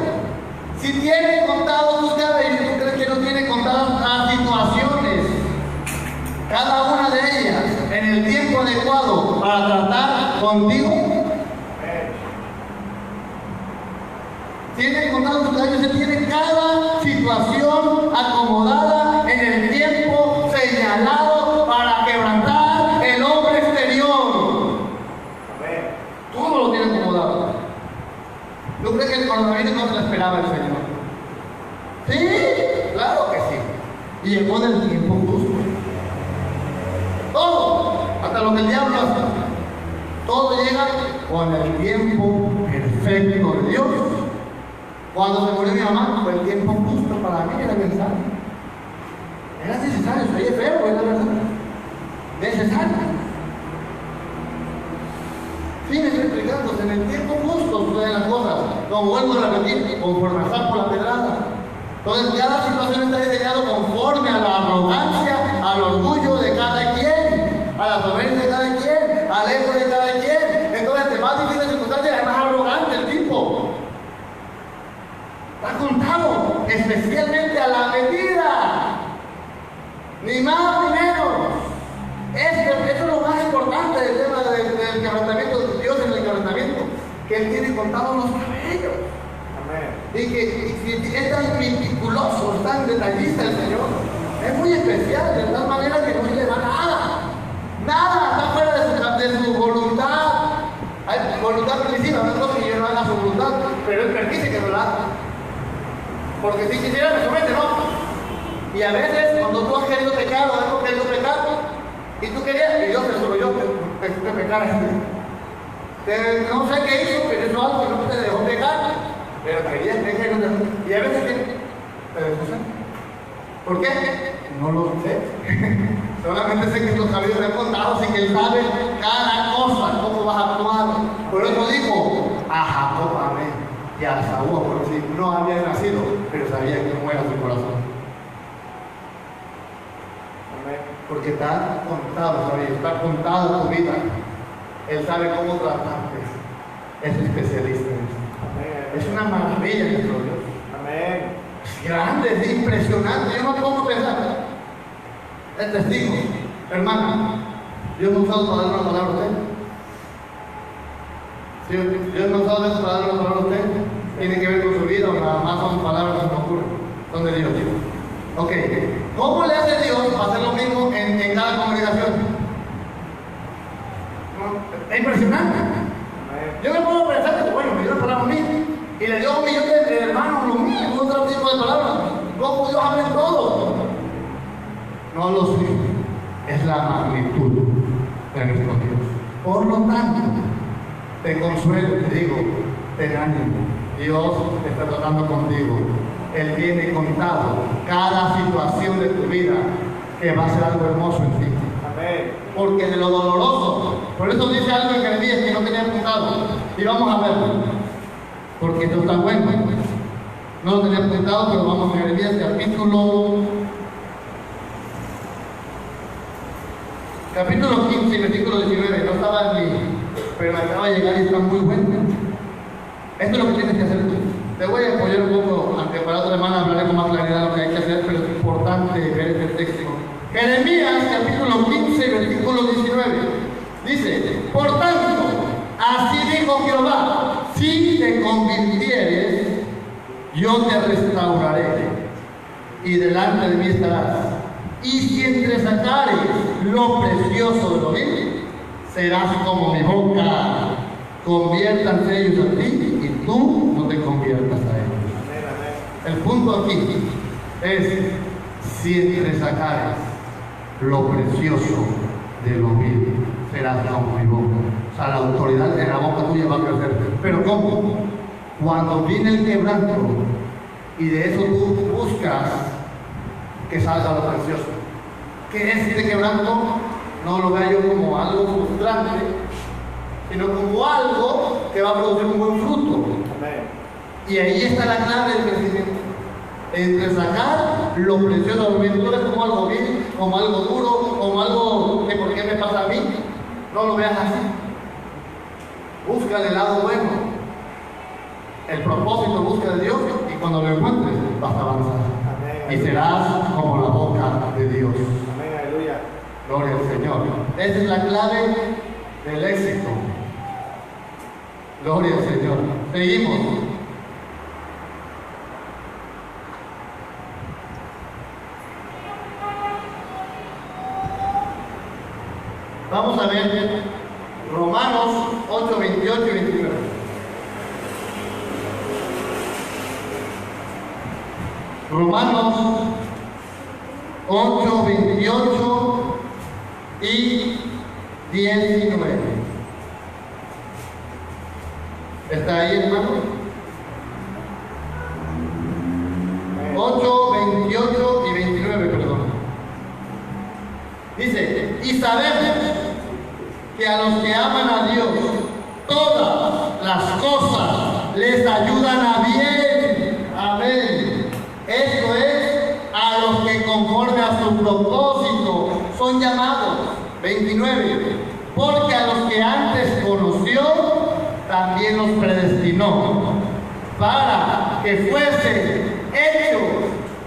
Si tiene contados tus cabellos, ¿tú crees que no tiene contadas las situaciones? Cada una de ellas en el tiempo adecuado para tratar contigo. Tiene contados tus cabellos, se tiene cada situación acomodada en el tiempo señalado para quebrantar el hombre exterior. esperaba el Señor. Sí, claro que sí. Y llegó en el tiempo justo. Todo, hasta lo que el diablo hace, todo llega con el tiempo perfecto de Dios. Cuando se murió mi mamá, fue el tiempo justo para mí, era necesario. Era necesario, soy feo, es la verdad. Necesario. Sí, me estoy explicando, en el tiempo justo suceden las cosas. Como vuelvo a repetir, conforme a saco la pedrada. Entonces, cada situación está diseñada conforme a la arrogancia, al orgullo de cada quien, a la soberbia de cada quien, al ego de cada quien. Entonces, entre más difícil circunstancia, es más arrogante el tipo. Está contado, especialmente a la medida. Ni más ni menos. Eso es lo más importante del tema del quebrantamiento de Dios en el quebrantamiento, que Él tiene contados los cabellos. Y que es tan meticuloso, tan detallista el Señor. Es muy especial, de tal manera que no se le va nada. Nada, está fuera de su voluntad. Hay voluntad permisiva, no es que yo no haga su voluntad, pero Él permite que no la haga. Porque si quisiera me somete, no. Y a veces, cuando tú has querido pecar o has querido pecar, y tú querías, y Dios te solo yo te pecara. No sé qué hizo, pero hizo algo que no te dejó pecar. Pero querías pecar y a veces te descosé. ¿Por qué? No lo sé. Solamente sé que los sabios me han contado, así que Él sabe cada cosa, cómo vas a actuar. Por eso dijo a Jacob, amén, y a Saúl, por si no había nacido, pero sabía cómo era su corazón. Porque está contado, ¿sabes? Está contado tu vida. Él sabe cómo tratarte. Es especialista en eso. Es una maravilla nuestro Dios. Amén. Es grande, es impresionante. Yo no puedo pensar. Es testigo, hermano. Dios me ha usado para dar una palabra a usted. Si Dios me ha usado para dar una palabra a usted, tiene que ver con su vida o nada más son palabras que me ocurren. Son de Dios. Ok. ¿Cómo le hace Dios para hacer lo mismo en cada congregación? Es impresionante. Yo me puedo pensar que, bueno, me dio una palabra a mí y le dio a un millón de hermanos lo mismo, otro tipo de palabras. ¿Cómo Dios habla en todo? No lo sé. Es la magnitud de nuestro Dios. Por lo tanto, te consuelo, te digo, ten ánimo. Dios está tratando contigo. Él tiene contado cada situación de tu vida que va a ser algo hermoso en ti. Amén. Porque de lo doloroso, por eso dice algo en Jeremías que no tenía apuntado. Y vamos a verlo. Porque esto está bueno. No lo tenía apuntado, pero vamos a Jeremías capítulo 15, versículo 19. No estaba en mi, pero me acaba de llegar y está muy bueno. Esto es lo que tienes que hacer tú. Te voy a apoyar un poco, aunque para otra semana hablaré con más claridad de lo que hay que hacer, pero es importante ver este texto. Jeremías, capítulo 15, versículo 19. Dice, por tanto, así dijo Jehová, si te convirtieres, yo te restauraré, y delante de mí estarás. Y si entresacares lo precioso de lo vil, serás como mi boca. Conviértanse ellos a ti y tú no te conviertas a ellos. El punto aquí es si entresacares lo precioso de lo vil, serás como mi boca. O sea, la autoridad en la boca tuya va a crecer. Pero ¿cómo? Cuando viene el quebranto y de eso tú buscas que salga lo precioso. ¿Qué es este quebranto? No lo veo yo como algo frustrante, sino como algo que va a producir un buen fruto. Amén. Y ahí está la clave del crecimiento. Entre sacar lo precioso de lo vil, tú ves como algo vil, como algo duro, como algo que por qué me pasa a mí. No lo veas así. Busca el lado bueno. El propósito busca de Dios y cuando lo encuentres vas a avanzar. Amén. Y serás como la boca de Dios. Amén, aleluya. Gloria al Señor. Esa es la clave del éxito. Gloria al Señor. Seguimos. Vamos a ver Romanos 8, 28 y 29. Romanos 8, 28 y 19. ¿Está ahí, hermano? 8, 28 y 29, perdón. Dice, y sabemos que a los que aman a Dios, todas las cosas les ayudan a bien. Amén. Esto es a los que conforme a su propósito son llamados. 29. Porque a los que antes conoció, también los predestinó para que fuesen hechos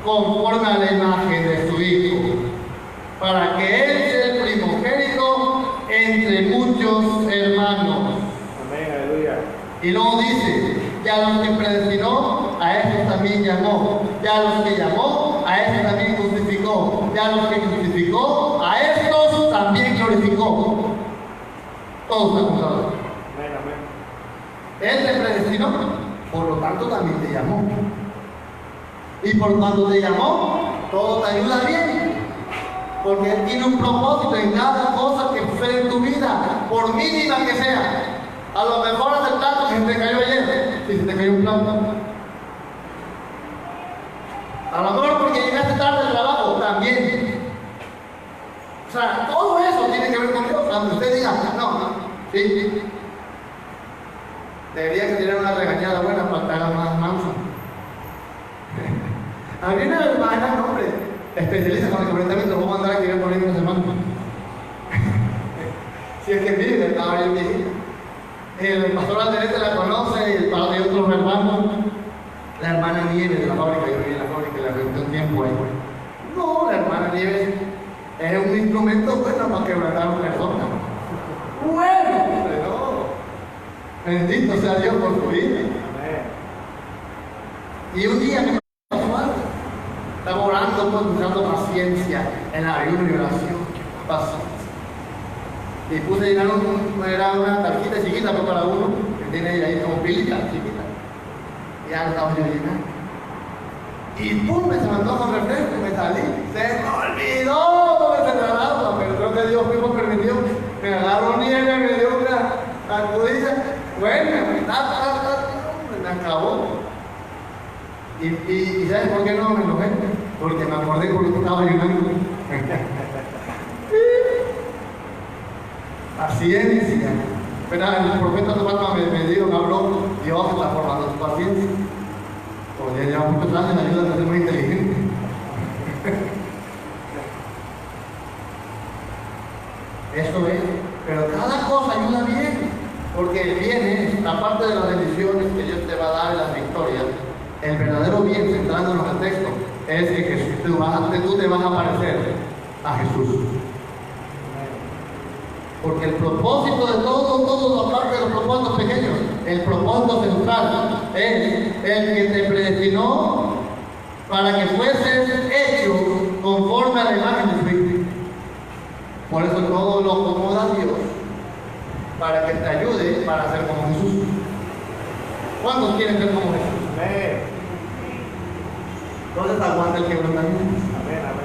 conforme a la imagen de su Hijo, para que Él sea el primogénito entre muchos hermanos. Amén, aleluya. Y luego dice, y a los que predestinó, a estos también llamó, y a los que llamó, a estos también justificó, y a los que justificó, a estos también glorificó. Todos están juntados. Amén, amén. Él te predestinó, por lo tanto también te llamó. Y por cuando te llamó, todo te ayuda bien. Porque Él tiene un propósito en cada cosa que sucede en tu vida, por mínima que sea. A lo mejor es el plato que se te cayó ayer, si se te cayó un plato. A lo mejor porque llegaste tarde al trabajo, también. O sea, todo eso tiene que ver con Dios. Cuando usted diga, no, sí. Debería que tener una regañada buena para que haga más manso. Había una hermana, hombre, especialista con el quebrantamiento, lo voy a mandar a que por ahí una semana. Si es que vive, estaba bien viejita. El pastor Alderete la conoce, y el padre de otros hermanos, la hermana Nieves de la fábrica, yo vivía en la fábrica y la reuní un tiempo ahí. No, la hermana Nieves es un instrumento bueno para quebrantar a una persona. Bueno, hombre, no. Bendito sea Dios por tu vida. Amén. Y un día me pasó algo. Estaba orando, pues, buscando paciencia en la ayuno y oración. Pasó. Y puse a llenar era una tarjeta chiquita pues, para uno, que tiene ahí como pilita chiquita. Y ya lo estaba yo llenando. Y pum, me se mandó con refresco, me salí. Se me olvidó cómo se trataba, pero creo que Dios mismo permitió. Me agarró nieve, me dio una acudilla. Bueno, me acabó. Y ¿sabes por qué no me enojé? Porque me acordé por lo que estaba llenando. Paciencia. Pero el profeta Tomás me dijo, me habló, Dios está formando tu paciencia. Porque ya lleva muchos años, ayuda a ser muy inteligente. Eso es. Pero cada cosa ayuda bien. Porque el bien es, aparte de las bendiciones que Dios te va a dar y las victorias, el verdadero bien, centrándonos en el texto, es que tú te vas a parecer a Jesús. Porque el propósito de todo, aparte de los propósitos pequeños, el propósito central es el que te predestinó para que fueses hecho conforme a la imagen de su Hijo. Por eso todo lo acomoda Dios, para que te ayude para ser como Jesús. ¿Cuántos quieren ser como Jesús? Amén. ¿Dónde te aguanta el quebrantamiento? Amén, amén.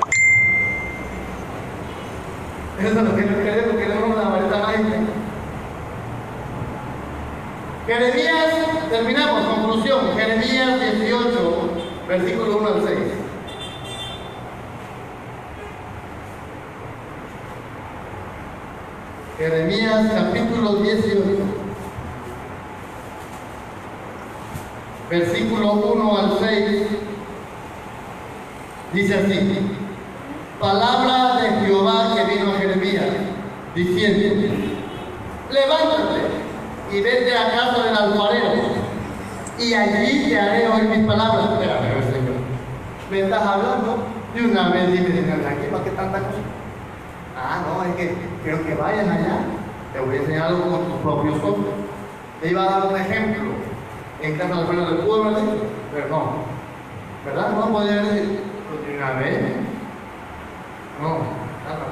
Eso es lo que queremos la varita mágica. Jeremías, terminamos, conclusión. Jeremías 18, versículo 1 al 6. Jeremías capítulo 18, versículo 1 al 6, dice así: palabra de Jehová que vino a Jeremías, diciendo: levántate y vete a casa del alfarero, y allí te haré oír mis palabras. Espérame, Señor, me estás hablando de una vez, dime, ¿aquí para qué tanta cosa? Ah, no, es que quiero que vayan allá, te voy a enseñar algo con tus propios ojos. Te iba a dar un ejemplo en casa del alfarero, le pudo haber dicho, pero no, ¿verdad? No podía decir, de una vez. No, nada.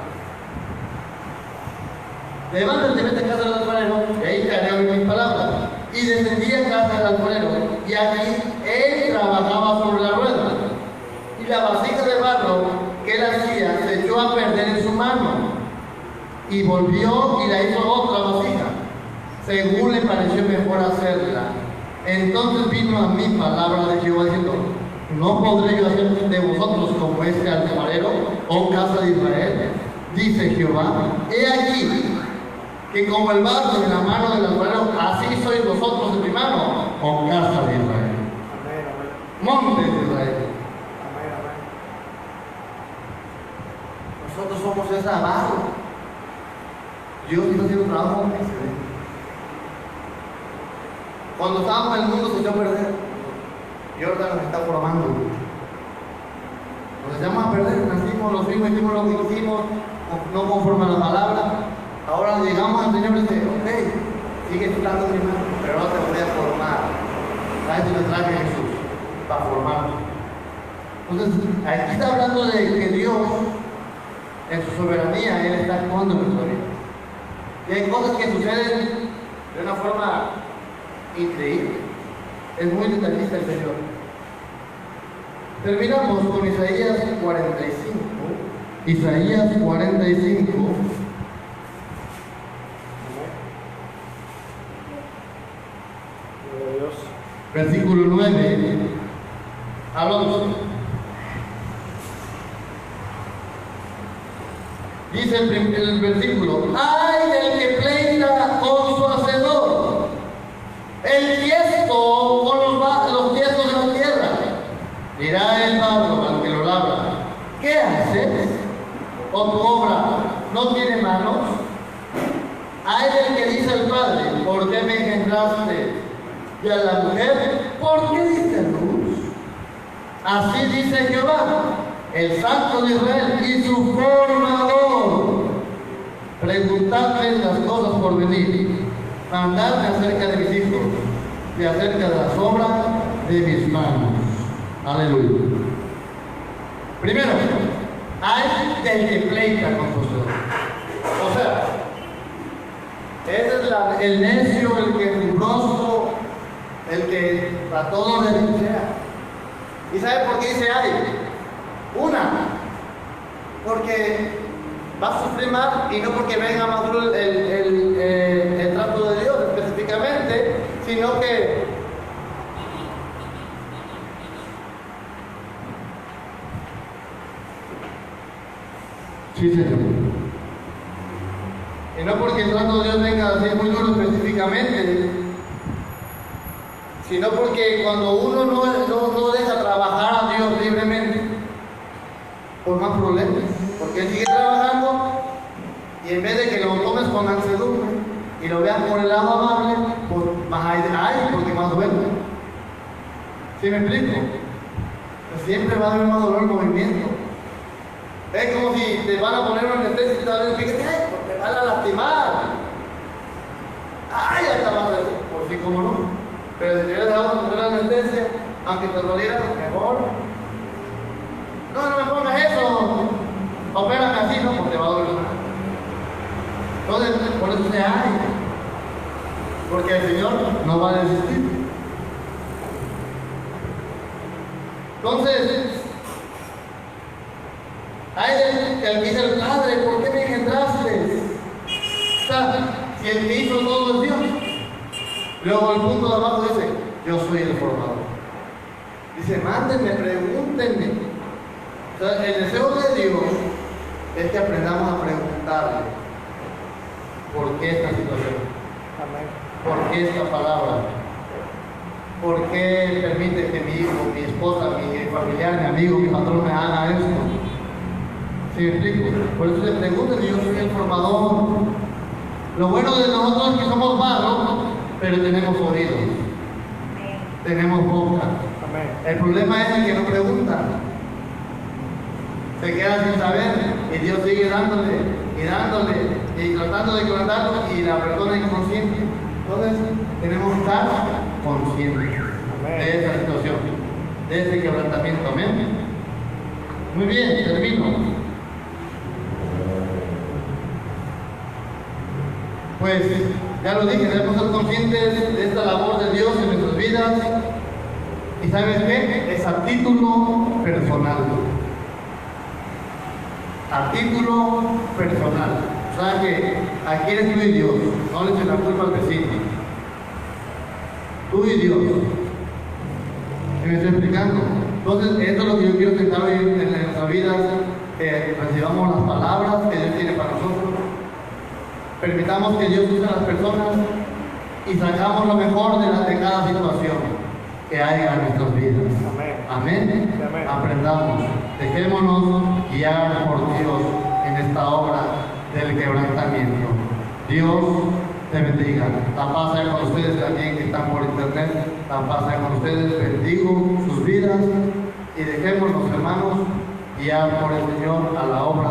Levántate, vete a casa del alfarero, y ahí te haré oír mis palabras. Y descendí a casa del alfarero, y allí él trabajaba sobre la rueda. volvió y la hizo otra vasija, según le pareció mejor hacerla. Entonces vino a mí palabra de Jehová diciendo: ¿no podré yo hacer de vosotros como este alfarero, oh casa de Israel? Dice Jehová: he aquí que como el barro en la mano del alfarero, así sois vosotros en mi mano, oh casa de Israel. Amén, amén. Montes de Israel. Amén, amén. Nosotros somos esa barro. Dios está haciendo un trabajo excelente. Cuando estábamos en el mundo se echó a perder. Y ahora nos está formando. Nos echamos a perder, nacimos, los fuimos, hicimos lo que hicimos, no conforme a la palabra. Ahora llegamos al Señor y dice: ok, sigue estando mi mano, pero ahora te voy a formar. A eso te traje Jesús, para formarnos. Entonces, aquí está hablando de que Dios, en su soberanía, Él está actuando en nuestra vida. Y hay cosas que suceden de una forma increíble. Es muy detallista el Señor. Terminamos con Isaías 45. Isaías 45. Gloria a Dios. Versículo 9 al 11. Dice el versículo: ¡ay del que pleita con su hacedor! El tiesto con los tiestos de la tierra. Dirá el barro al que lo labra: ¿qué haces? ¿O tu obra no tiene manos? Hay del que dice al padre: ¿por qué me engendraste? Y a la mujer: ¿por qué diste luz? Así dice Jehová, el Santo de Israel y su formador. Preguntadme las cosas por venir, mandadme acerca de mis hijos y acerca de las obras de mis manos. Aleluya. Primero, hay del que pleita con su Señor. O sea, ese es el necio, el que es riguroso, el que a todos les desea. ¿Y sabe por qué dice hay? Una, porque va a sufrir más, y no porque venga más duro el trato de Dios específicamente, sino que sí, Señor. Y no porque el trato de Dios venga a ser muy duro específicamente, sino porque cuando uno no deja trabajar a Dios libremente, por más problemas, porque Él sigue trabajando, y en vez de que lo tomes con mansedumbre y lo veas por el lado amable, pues más hay, porque más duele. ¿Sí me explico? Pues siempre va a haber más dolor en movimiento. Es como si te van a poner una anestesia y tal vez fíjate: ay, pues te van a lastimar. Ay, hasta más de eso, por sí como no. Pero si te hubieras dejado poner la anestesia, aunque te doliera, mejor. No me pongas eso. Opérame así, no, porque te va a doler más. Entonces, por eso se hay. Porque el Señor no va a desistir. Entonces, hay el que dice el Padre: ¿por qué me engendraste? O sea, si el que hizo todo es Dios. Luego el punto de abajo dice: yo soy el formador. Dice: mándenme, pregúntenme. O sea, el deseo de Dios es que aprendamos a preguntarle: ¿por qué esta situación? Amén. ¿Por qué esta palabra? ¿Por qué permite que mi hijo, mi esposa, mi familiar, mi amigo, mi patrón me haga esto? ¿Sí me explico? Por eso le preguntan: yo soy el formador. Lo bueno de nosotros es que somos barro, pero tenemos oídos, tenemos boca. Amén. El problema es el que no pregunta. Se queda sin saber y Dios sigue dándole y tratando de quebrantarlo, y la persona inconsciente. Entonces tenemos que estar conscientes de esa situación, de ese quebrantamiento. Amén. Muy bien, termino. Pues ya lo dije, debemos ser conscientes de esta labor de Dios en nuestras vidas. ¿Y sabes qué? Es a título personal. A título personal. O sea que aquí eres tú y Dios, no le eches la culpa al vecino. Tú y Dios. ¿Me estoy explicando? Entonces, esto es lo que yo quiero intentar hoy en nuestras vidas, que recibamos las palabras que Dios tiene para nosotros. Permitamos que Dios use a las personas y sacamos lo mejor de cada situación que haya en nuestras vidas. Amén. Amén. Aprendamos, dejémonos guiar por Dios en esta obra del quebrantamiento. Dios te bendiga. La paz sea con ustedes también que están por internet. La paz sea con ustedes. Bendigo sus vidas y dejémonos, hermanos, guiar por el Señor a la obra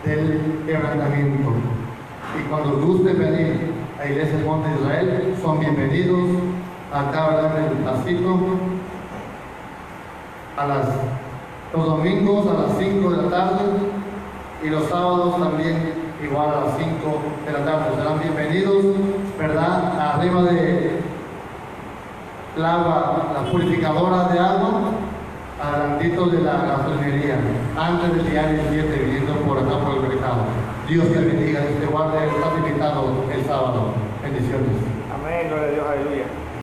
del quebrantamiento. Y cuando guste venir a Iglesia del Monte de Israel, son bienvenidos acá, ¿verdad?, en el pasito, los domingos a las 5 de la tarde y los sábados también igual a las 5 de la tarde. Serán bienvenidos, ¿verdad?, arriba de la purificadora de agua, adelantito de la gasolinería, antes del diario 7, viniendo por acá por el mercado. Dios te bendiga, Dios te guarde. Estás invitado el sábado. Bendiciones. Amén, gloria a Dios, aleluya.